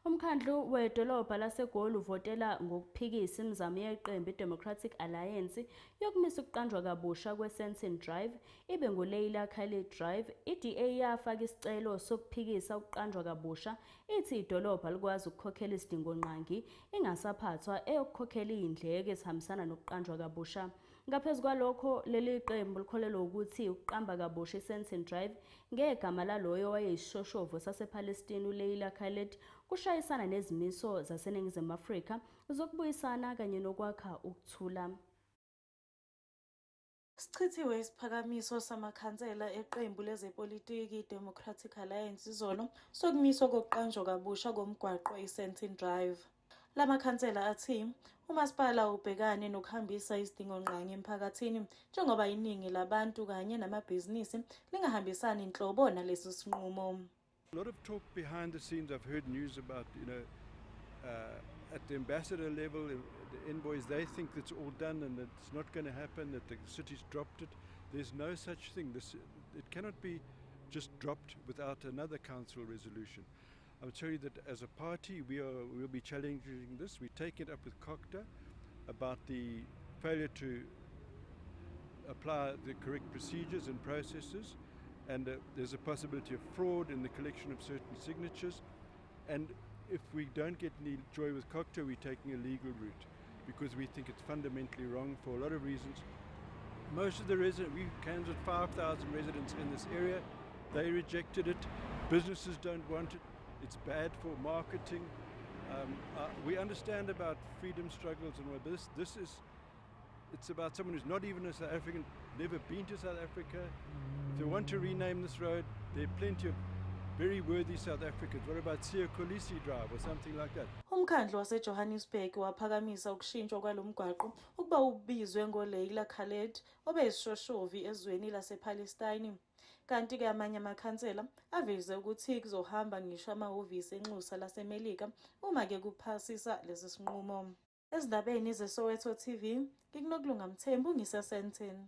Umkhandlu wedolobha laseGoli uvotela ngokuphikisa imizamo yeqembu iDemocratic Alliance yokumisa ukuqanjwa kabusha kweSentin Drive ibe nguLeila Khaled Drive. iDA yafaka isicelo sokuphikisa ukuqanjwa kabusha, ithi idolobha likwazi ukukhokhela isidingonqangi ingasaphathwa eyokukhokhela izindleko ezihambisana nokuqanjwa kabusha. Ngaphezu kwalokho, leli qembu likholelwa ukuthi ukuqamba kabusha iSentin Drive ngegama laloyo owayeyisishoshovu sasePalestine uLeila Khaled kushayisana nezimiso zaseNingizimu Afrika zokubuyisana kanye nokwakha ukuthula. Sichithiwe isiphakamiso samakhansela eqembu lezepolitiki iDemocratic Alliance izolo sokumiswa kokuqanjwa kabusha komgwaqo iSentin Drive. La makhansela athi umasipala ubhekane nokuhambisa izidingonqangi emphakathini njengoba iningi labantu kanye namabhizinisi lingahambisani inhlobo nalesi sinqumo. A lot of talk behind the scenes. I've heard news about, at the ambassador level, the envoys, they think it's all done and it's not going to happen, that the city's dropped it. There's no such thing. It cannot be just dropped without another council resolution. I'll tell you that as a party, we'll be challenging this. We're taking it up with COCTA about the failure to apply the correct procedures and processes. And there's a possibility of fraud in the collection of certain signatures. And if we don't get any joy with COCTA, we're taking a legal route because we think it's fundamentally wrong for a lot of reasons. Most of the residents, we canvassed 5,000 residents in this area, they rejected it. Businesses don't want it. It's bad for marketing. We understand about freedom struggles and all, but it's about someone who's not even a South African, never been to South Africa. If they want to rename this road, there are plenty of very worthy South Africans. What about Siya Kolisi Drive or something like that? Umkhandlu waseJohannesburg waphakamisa ukushintshwa kwalomgwaqo ukuba ubizwe ngoLeila Khaled obeyisishoshovi ezweni lasePalestine. Kanti-ke amanye amakhansela aveze ukuthi kuzohamba ngisho amahhovisi enxusa laseMelika uma-ke kuphasisa lesi sinqumo. Ezindabeni zeSoweto TV, ngikuNokulunga Mthembu ngiseSentin.